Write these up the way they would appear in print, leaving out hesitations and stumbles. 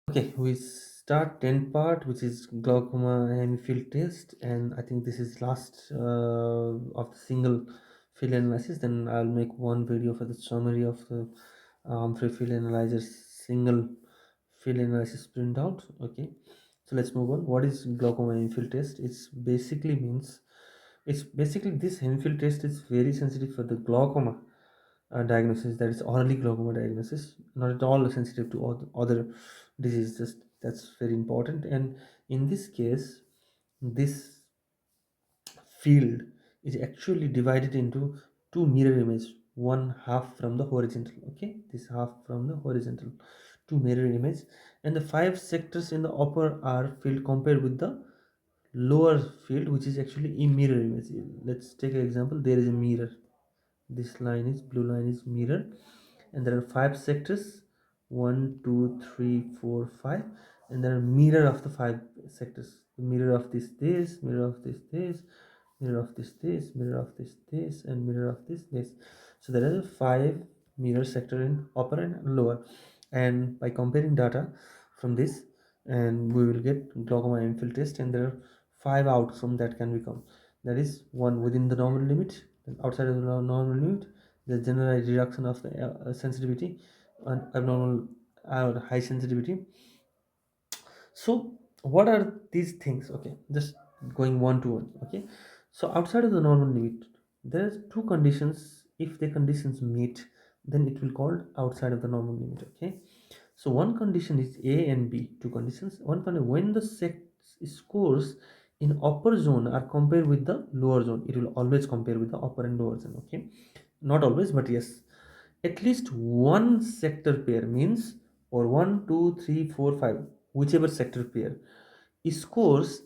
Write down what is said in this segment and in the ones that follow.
Okay, we start 10th part, which is glaucoma hemifield test, and I think this is last of the single field analysis. Then I'll make one video for the summary of the Humphrey field analyzer's single field analysis printout. Okay, so let's move on. What is glaucoma hemifield test? It's basically this hemifield test is very sensitive for the glaucoma diagnosis, that is early glaucoma diagnosis, not at all sensitive to other diseases. That's very important. And in this case, this field is actually divided into two mirror image, one half from the horizontal. Okay, this half from the horizontal, two mirror image, and the five sectors in the upper are field compared with the lower field, which is actually a mirror image. Let's take an example. There is a mirror. This line is blue line is mirror, and there are five sectors: one, two, three, four, five. And there are mirror of the five sectors. The mirror of this, mirror of this, mirror of this, mirror of this, and mirror of this. So there are five mirror sector in upper and lower. And by comparing data from this, and we will get glaucoma infill test, and there are five outcomes that can become. That is, one, within the normal limit. Then outside of the normal limit, the general reduction of the sensitivity and abnormal or high sensitivity. So what are these things? Okay, just going one to one. Okay, so outside of the normal limit, there are two conditions. If the conditions meet, then it will called outside of the normal limit. Okay, so one condition is A and B, two conditions. One condition, when the scores in upper zone are compared with the lower zone, it will always compare with the upper and lower zone. Okay, not always, but yes, at least one sector pair means, or one, two, three, four, five, whichever sector pair scores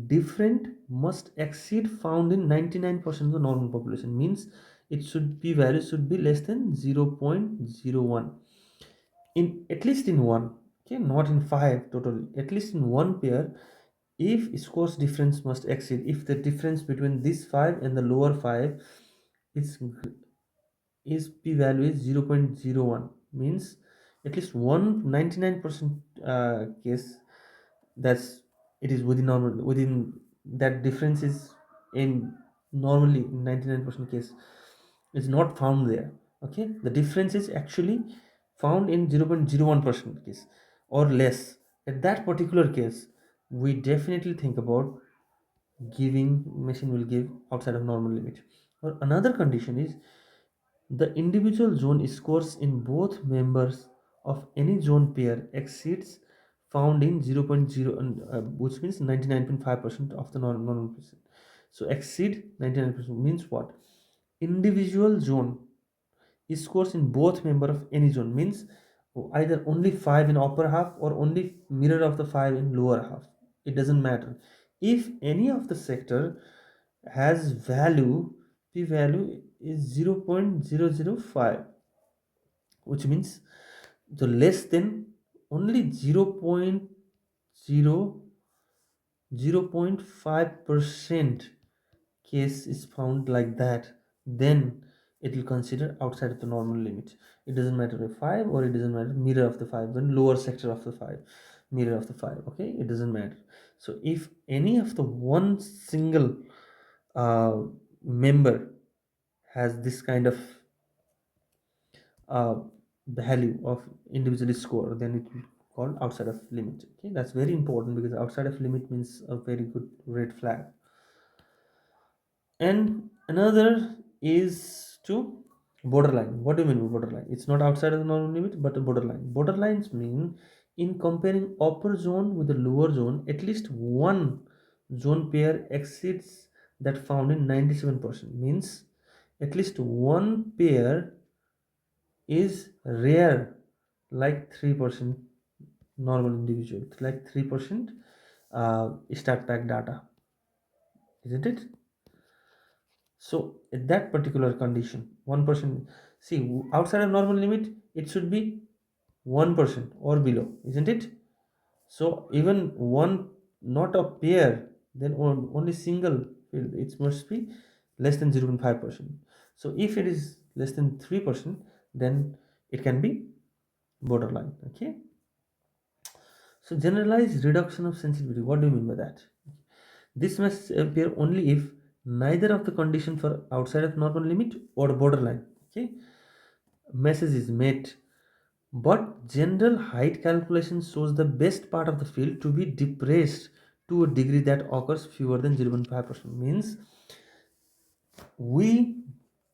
different must exceed found in 99% of the normal population, means it should be, value should be less than 0.01 in, at least in one. Okay, not in five totally, at least in one pair. If scores difference must exceed, if the difference between this five and the lower five is p-value is 0.01, means at least one 99% case, that's, it is within normal, within that difference is in, normally in 99% case is not found there. Okay, the difference is actually found in 0.01% case or less. At that particular case, we definitely think about giving, machine will give outside of normal limit. Or another condition is the individual zone scores in both members of any zone pair exceeds found in 0.0, which means 99.5% of the normal percent. So exceed 99% means what? Individual zone scores in both member of any zone means either only 5 in upper half or only mirror of the 5 in lower half. It doesn't matter. If any of the sector has value, p value is 0.005, which means the less than only 0.5% case is found like that, then it will consider outside of the normal limit. It doesn't matter if 5, or it doesn't matter mirror of the 5, when lower sector of the 5, mirror of the 5. Okay, it doesn't matter. So if any of the one single uh, member has this kind of uh, value of individual score, then it will call outside of limit. Okay, that's very important, because outside of limit means a very good red flag. And another is to borderline. What do you mean by borderline? It's not outside of the normal limit, but a borderline. Borderlines mean, in comparing upper zone with the lower zone, at least one zone pair exceeds that found in 97%, means at least one pair is rare, like 3% normal individual, like 3% start pack data, isn't it? So at that particular condition, 1%, see, outside of normal limit, it should be 1% or below, isn't it? So even one, not a pair, then only single field, it must be less than 0.5%. So if it is less than 3%, then it can be borderline. Okay, So generalized reduction of sensitivity, what do you mean by that? This must appear only if neither of the condition for outside of normal limit or borderline, okay, message is met. But general height calculation shows the best part of the field to be depressed to a degree that occurs fewer than 0.5%. Means we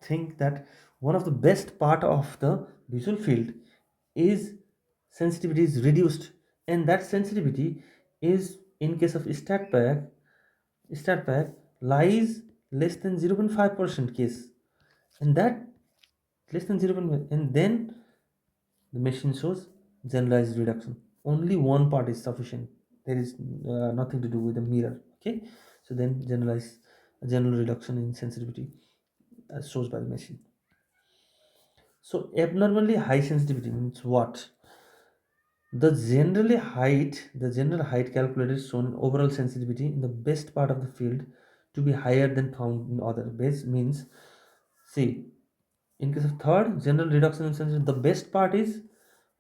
think that one of the best part of the visual field is sensitivity is reduced, and that sensitivity is, in case of stat pack lies less than 0.5% case, and that less than 0.5, and then the machine shows generalized reduction. Only one part is sufficient. There is nothing to do with the mirror. Okay, so then general reduction in sensitivity as shows by the machine. So abnormally high sensitivity means what? The general height calculated shown overall sensitivity in the best part of the field to be higher than found in other. Base means, see, in case of third general reduction in sensitivity, the best part is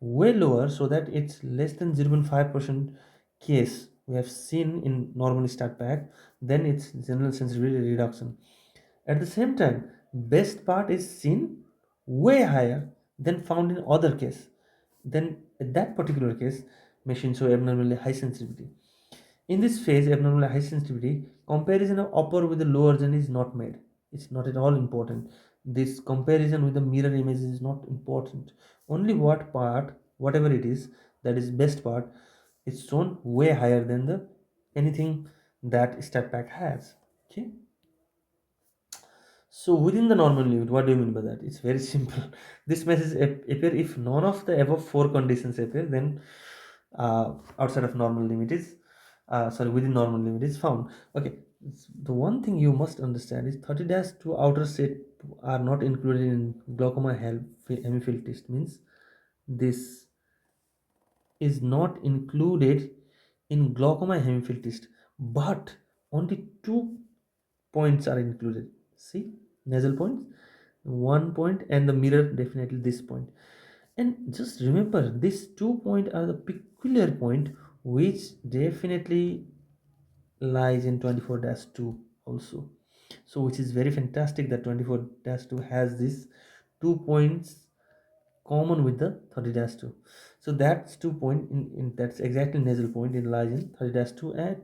way lower, so that it's less than 0.5% case we have seen in normal stat pack, then it's general sensitivity reduction. At the same time, best part is seen way higher than found in other case. Then in that particular case, machine show abnormally high sensitivity. In this phase, abnormally high sensitivity, comparison of upper with the lower gen is not made. It's not at all important. This comparison with the mirror image is not important. Only what part, whatever it is, that is best part, is shown way higher than the anything that stat pack has. Okay. So within the normal limit, what do you mean by that? It's very simple. This message appear if none of the above four conditions appear, then outside of normal limit is, sorry, within normal limit is found. Okay, the one thing you must understand is 30-2 outer set are not included in glaucoma hemifield test. Means this is not included in glaucoma hemifield test, but only 2 points are included. See, nasal points, 1 point, and the mirror definitely this point. And just remember, these 2 points are the peculiar point which definitely lies in 24-2 also. So which is very fantastic that 24-2 has these 2 points common with the 30-2. So that's 2 point in that's exactly nasal point in lies in 30-2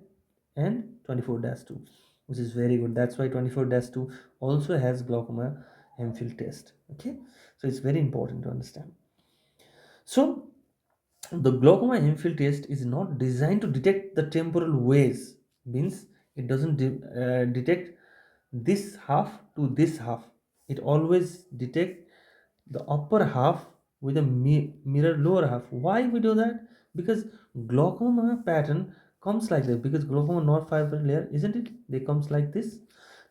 and 24-2, which is very good. That's why 24-2 also has glaucoma Hemfield test. Okay, so it's very important to understand. So the glaucoma Hemfield test is not designed to detect the temporal ways. Means it doesn't detect this half to this half. It always detect the upper half with a mirror lower half. Why we do that? Because glaucoma pattern comes like that, because glaucoma nerve fiber layer, isn't it, they comes like this.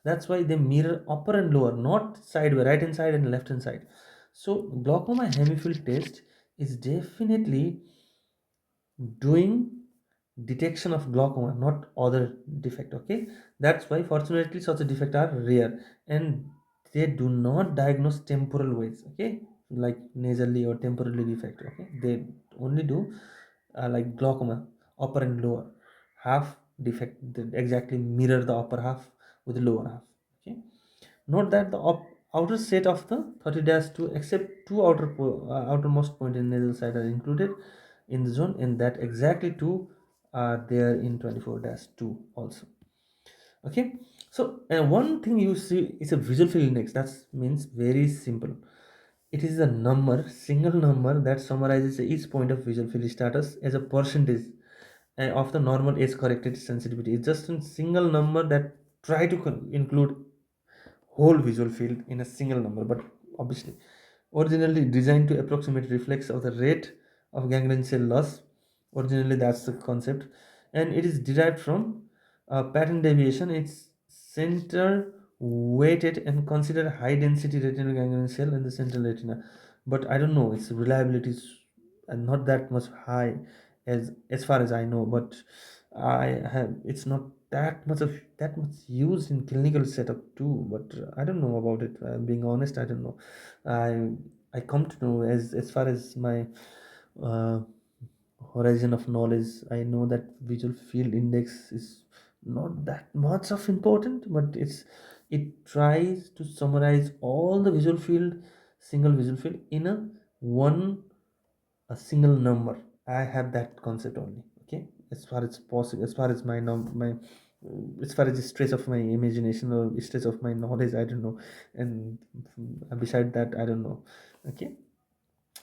That's why they mirror upper and lower, not sideways, right hand side and left hand side. So glaucoma hemifield test is definitely doing detection of glaucoma, not other defect. Okay, that's why fortunately such a defect are rare, and they do not diagnose temporal ways. Okay, like nasally or temporally defect. Okay, they only do like glaucoma upper and lower half defect, they exactly mirror the upper half with the lower half. Okay, note that the outer set of the 30-2 except two outermost point in nasal side are included in the zone, and that exactly two are there in 24-2 also. Okay, so one thing you see is a visual field index. That means very simple. It is a number, single number that summarizes each point of visual field status as a percentage of the normal age corrected sensitivity. It's just a single number that try to include whole visual field in a single number, but obviously originally designed to approximate reflex of the rate of ganglion cell loss. Originally that's the concept, and it is derived from pattern deviation. It's center weighted and consider high density retinal ganglion cell in the central retina, but I don't know, its reliability is not that much high as far as I know. But I have, it's not that much used in clinical setup too, but I don't know about it. Being honest, I don't know. I come to know as far as my uh, horizon of knowledge. I know that visual field index is not that much of important, but it tries to summarize all the visual field, single visual field in one a single number. I have that concept only. Okay, as far as possible, as far as my as far as the stretch of my imagination or stretch of my knowledge, I don't know. And beside that, I don't know. Okay,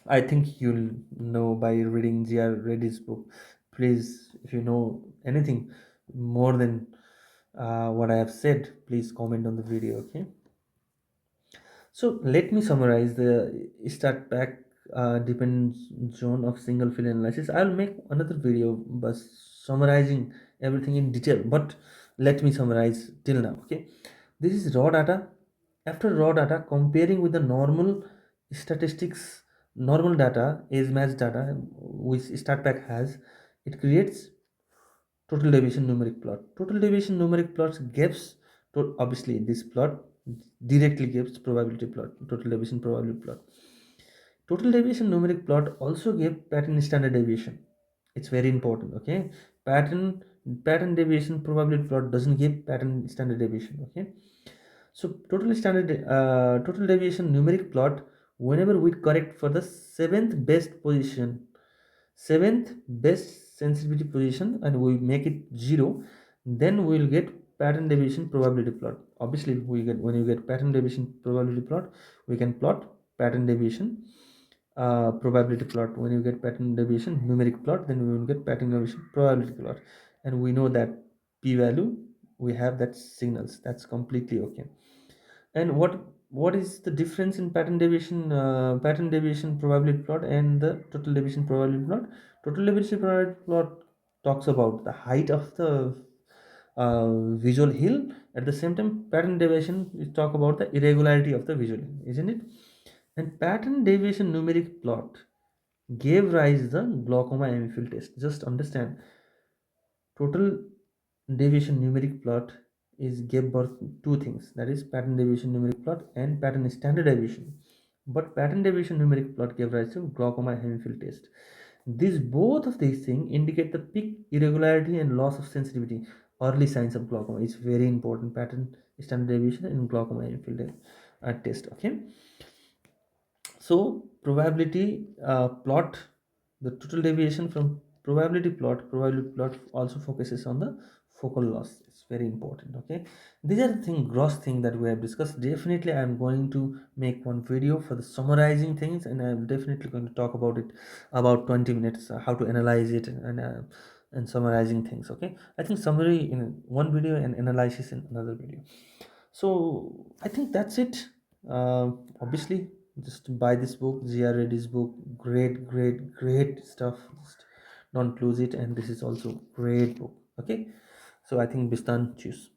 I think you'll know by reading G.R. Reddy's book. Please, if you know anything more than what I have said, please comment on the video. Okay. So let me summarize the start back depends zone of single field analysis. I'll make another video but summarizing everything in detail. But let me summarize till now. Okay, this is raw data. After raw data, comparing with the normal statistics, normal data, age match data, which StartPack has, it creates total deviation numeric plot. Total deviation numeric plots gives obviously this plot directly gives probability plot, total deviation probability plot. Total deviation numeric plot also give pattern standard deviation. It's very important. Okay, pattern deviation probability plot doesn't give pattern standard deviation. Okay, so total deviation numeric plot, whenever we correct for the seventh best sensitivity position and we make it 0, then we will get pattern deviation probability plot. Obviously we get, when you get pattern deviation probability plot, we can plot pattern deviation probability plot. When you get pattern deviation numeric plot, then we will get pattern deviation probability plot, and we know that p value, we have that signals. That's completely okay. And what is the difference in pattern deviation probability plot and the total deviation probability plot? Total deviation probability plot talks about the height of the visual hill. At the same time, pattern deviation is talk about the irregularity of the visual hill, isn't it? And pattern deviation numeric plot gave rise the glaucoma Hemifield test. Just understand, total deviation numeric plot is gave birth to two things, that is pattern deviation numeric plot and pattern standard deviation. But pattern deviation numeric plot gave rise to glaucoma Hemifield test. These both of these things indicate the peak irregularity and loss of sensitivity, early signs of glaucoma. It's very important, pattern standard deviation and glaucoma Hemifield test. Okay, so probability plot, the total deviation from probability plot also focuses on the focal loss. It's very important. Okay, these are the gross thing that we have discussed. Definitely I'm going to make one video for the summarizing things, and I'm definitely going to talk about it about 20 minutes, how to analyze it, and summarizing things. Okay, I think summary in one video and analysis in another video. So I think that's it. Obviously, just buy this book, Zia Reddy's book. Great, great, great stuff. Just don't lose it. And this is also great book. Okay. So I think Bistan, choose.